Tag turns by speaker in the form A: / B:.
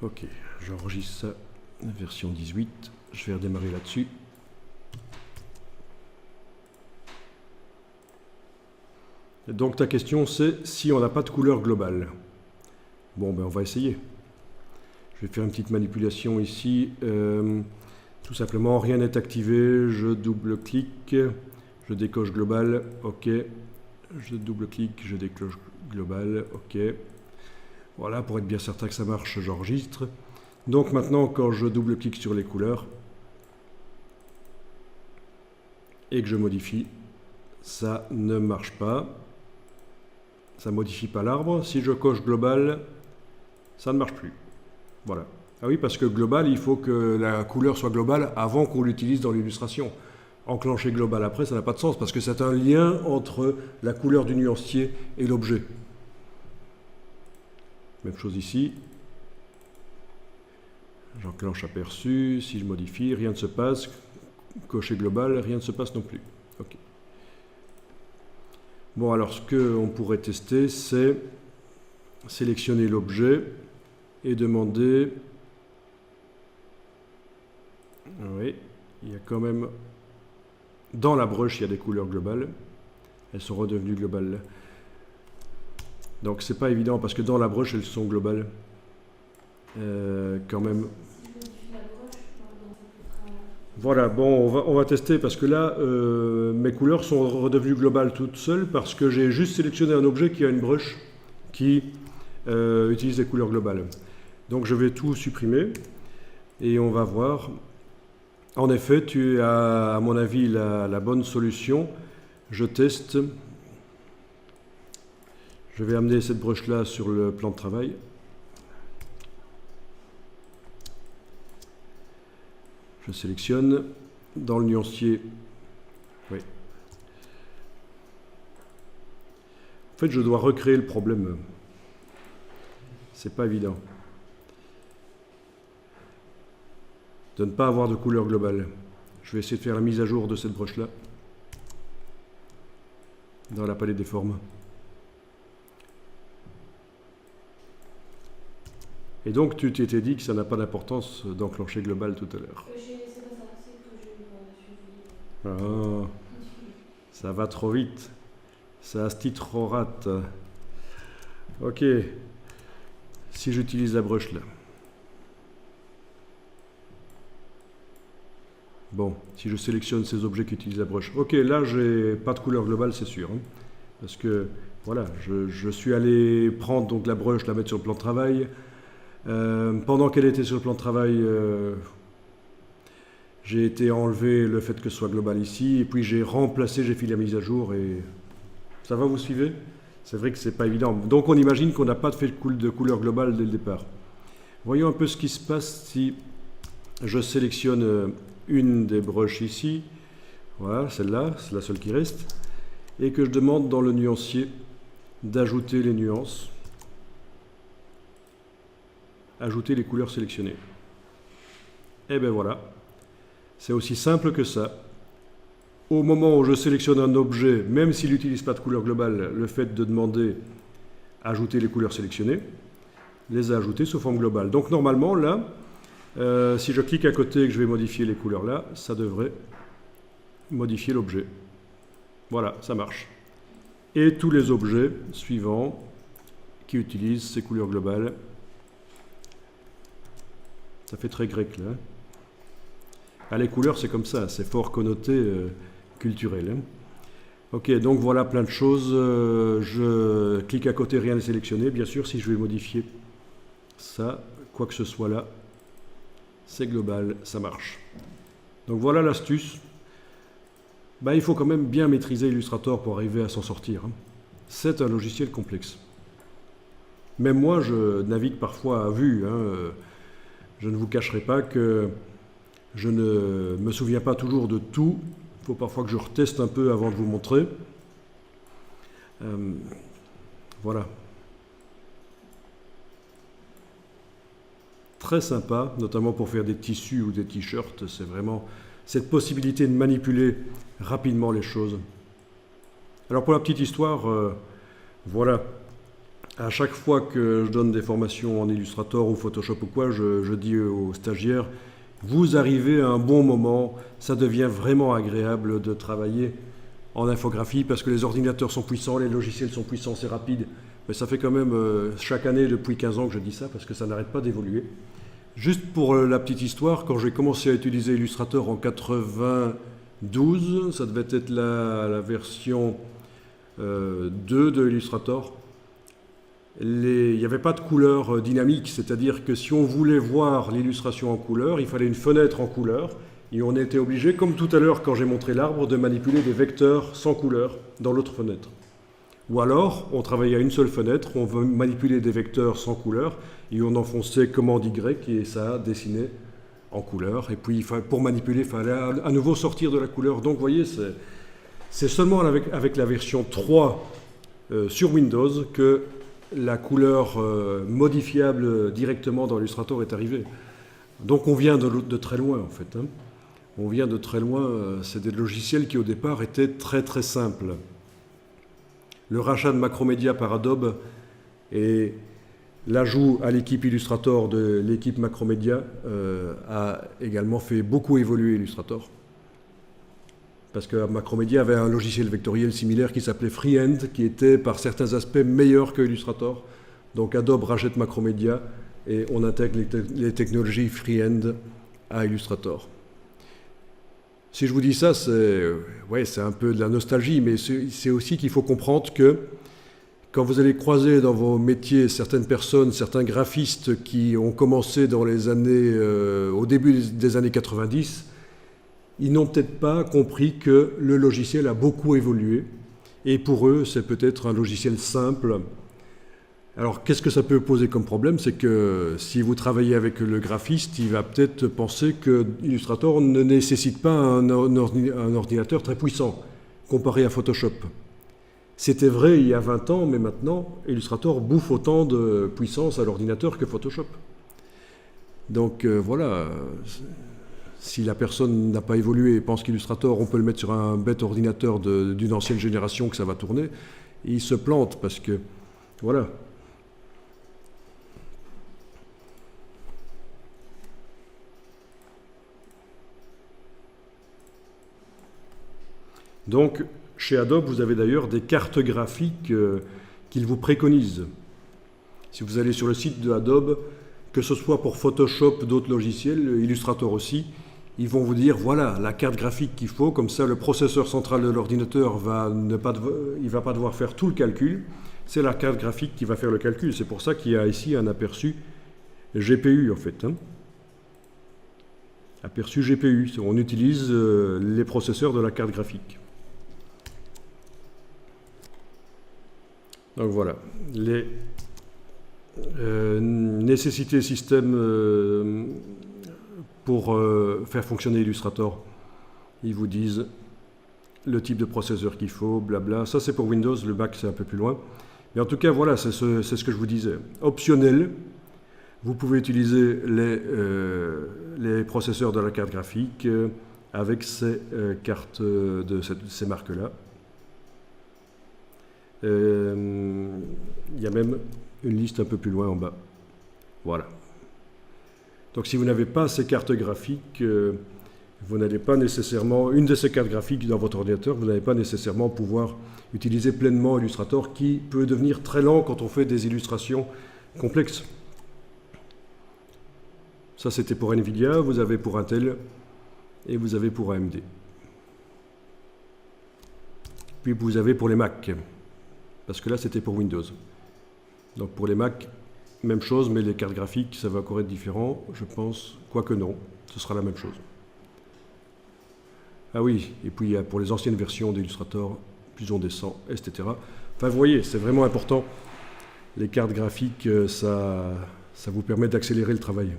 A: Ok, j'enregistre ça, version 18. Je vais redémarrer là-dessus. Donc ta question c'est si on n'a pas de couleur globale. Bon, ben on va essayer. Je vais faire une petite manipulation ici. Tout simplement, rien n'est activé. Je double-clique. Je décoche global. OK. Je double-clique. Je déclenche global. OK. Voilà, pour être bien certain que ça marche, j'enregistre. Donc maintenant, quand je double-clique sur les couleurs et que je modifie, ça ne marche pas. Ça ne modifie pas l'arbre. Si je coche global, ça ne marche plus. Voilà. Ah oui, parce que global, il faut que la couleur soit globale avant qu'on l'utilise dans l'illustration. Enclencher global après, ça n'a pas de sens, parce que c'est un lien entre la couleur du nuancier et l'objet. Même chose ici. J'enclenche aperçu, si je modifie, rien ne se passe. Cocher global, rien ne se passe non plus. OK. Bon, alors ce qu'on pourrait tester, c'est sélectionner l'objet et demander... Oui, il y a quand même... Dans la brush, il y a des couleurs globales. Elles sont redevenues globales. Donc c'est pas évident parce que dans la brush, elles sont globales. Quand même. Voilà, bon, on va tester parce que là, mes couleurs sont redevenues globales toutes seules parce que j'ai juste sélectionné un objet qui a une brush qui utilise des couleurs globales. Donc je vais tout supprimer et on va voir. En effet, tu as, à mon avis, la bonne solution. Je teste. Je vais amener cette brush-là sur le plan de travail. Je sélectionne. Dans le nuancier, oui. En fait, je dois recréer le problème. C'est pas évident. De ne pas avoir de couleur globale. Je vais essayer de faire la mise à jour de cette broche-là dans la palette des formes. Et donc, tu t'étais dit que ça n'a pas d'importance d'enclencher global tout à l'heure. Ah, ça va trop vite. Ça se dit trop rate. Ok. Si j'utilise la broche là. Bon, si je sélectionne ces objets qui utilisent la broche. Ok, là, j'ai pas de couleur globale, c'est sûr. Hein, parce que, voilà, je suis allé prendre donc la broche, la mettre sur le plan de travail. Pendant qu'elle était sur le plan de travail, j'ai été enlever le fait que ce soit global ici. Et puis j'ai remplacé, j'ai fait la mise à jour. Et ça va, vous suivez? C'est vrai que c'est pas évident. Donc on imagine qu'on n'a pas fait de couleur globale dès le départ. Voyons un peu ce qui se passe si je sélectionne une des brushes ici, voilà, celle-là, c'est la seule qui reste, et que je demande dans le nuancier d'ajouter les nuances, ajouter les couleurs sélectionnées. Et bien voilà, c'est aussi simple que ça. Au moment où je sélectionne un objet, même s'il n'utilise pas de couleur globale, le fait de demander ajouter les couleurs sélectionnées, les a ajoutées sous forme globale. Donc normalement, là, si je clique à côté et que je vais modifier les couleurs là, ça devrait modifier l'objet. Voilà, ça marche. Et tous les objets suivants qui utilisent ces couleurs globales. Ça fait très grec là. Ah, les couleurs, c'est comme ça, c'est fort connoté culturel. Hein. Ok, donc voilà plein de choses. Je clique à côté, rien n'est sélectionné. Bien sûr, si je vais modifier ça, quoi que ce soit là, c'est global, ça marche. Donc voilà l'astuce. Ben, il faut quand même bien maîtriser Illustrator pour arriver à s'en sortir. Hein. C'est un logiciel complexe. Même moi, je navigue parfois à vue. Hein. Je ne vous cacherai pas que je ne me souviens pas toujours de tout. Il faut parfois que je reteste un peu avant de vous montrer. Voilà. Très sympa, notamment pour faire des tissus ou des t-shirts. C'est vraiment cette possibilité de manipuler rapidement les choses. Alors pour la petite histoire, voilà, À chaque fois que je donne des formations en Illustrator ou Photoshop ou quoi, je dis aux stagiaires, vous arrivez à un bon moment, ça devient vraiment agréable de travailler en infographie parce que les ordinateurs sont puissants, les logiciels sont puissants, c'est rapide. Mais ça fait quand même chaque année depuis 15 ans que je dis ça parce que ça n'arrête pas d'évoluer. Juste pour la petite histoire, quand j'ai commencé à utiliser Illustrator en 92, ça devait être la version 2 de Illustrator, il n'y avait pas de couleur dynamique, c'est-à-dire que si on voulait voir l'illustration en couleur, il fallait une fenêtre en couleur, et on était obligé, comme tout à l'heure quand j'ai montré l'arbre, de manipuler des vecteurs sans couleur dans l'autre fenêtre. Ou alors, on travaillait à une seule fenêtre, on veut manipuler des vecteurs sans couleur, et on enfonçait commande Y, et ça dessinait en couleur. Et puis, pour manipuler, il fallait à nouveau sortir de la couleur. Donc, vous voyez, c'est seulement avec la version 3 sur Windows que la couleur modifiable directement dans Illustrator est arrivée. Donc on vient de très loin en fait. Hein. On vient de très loin, c'est des logiciels qui au départ étaient très très simples. Le rachat de Macromedia par Adobe et l'ajout à l'équipe Illustrator de l'équipe Macromedia a également fait beaucoup évoluer Illustrator. Parce que Macromedia avait un logiciel vectoriel similaire qui s'appelait Freehand, qui était par certains aspects meilleur que Illustrator. Donc Adobe rachète Macromedia et on intègre les technologies Freehand à Illustrator. Si je vous dis ça, c'est un peu de la nostalgie, mais c'est aussi qu'il faut comprendre que quand vous allez croiser dans vos métiers certaines personnes, certains graphistes qui ont commencé dans les années, au début des années 90, ils n'ont peut-être pas compris que le logiciel a beaucoup évolué. Et pour eux, c'est peut-être un logiciel simple. Alors, qu'est-ce que ça peut poser comme problème? C'est que si vous travaillez avec le graphiste, il va peut-être penser que Illustrator ne nécessite pas un ordinateur très puissant, comparé à Photoshop. C'était vrai il y a 20 ans, mais maintenant, Illustrator bouffe autant de puissance à l'ordinateur que Photoshop. Donc, voilà. Si la personne n'a pas évolué et pense qu'Illustrator, on peut le mettre sur un bête ordinateur d'une ancienne génération que ça va tourner, il se plante parce que, voilà. Donc, chez Adobe, vous avez d'ailleurs des cartes graphiques qu'ils vous préconisent. Si vous allez sur le site de Adobe, que ce soit pour Photoshop, d'autres logiciels, Illustrator aussi, ils vont vous dire, voilà, la carte graphique qu'il faut, comme ça le processeur central de l'ordinateur ne va pas devoir faire tout le calcul, c'est la carte graphique qui va faire le calcul. C'est pour ça qu'il y a ici un aperçu GPU en fait. Hein. Aperçu GPU, on utilise les processeurs de la carte graphique. Donc voilà, les nécessités système pour faire fonctionner Illustrator, ils vous disent le type de processeur qu'il faut, blabla. Ça c'est pour Windows, le Mac c'est un peu plus loin. Mais en tout cas, voilà, c'est ce que je vous disais. Optionnel, vous pouvez utiliser les processeurs de la carte graphique avec ces cartes de ces marques-là. Il y a même une liste un peu plus loin en bas. Voilà. Donc si vous n'avez pas ces cartes graphiques, vous n'allez pas nécessairement, une de ces cartes graphiques dans votre ordinateur, vous n'allez pas nécessairement pouvoir utiliser pleinement Illustrator qui peut devenir très lent quand on fait des illustrations complexes. Ça c'était pour Nvidia, vous avez pour Intel et vous avez pour AMD. Puis vous avez pour les Mac, parce que là c'était pour Windows. Donc pour les Mac, même chose, mais les cartes graphiques, ça va encore être différent, je pense, quoique non, ce sera la même chose. Ah oui, et puis pour les anciennes versions d'Illustrator, plus on descend, etc. Enfin, vous voyez, c'est vraiment important. Les cartes graphiques, ça vous permet d'accélérer le travail.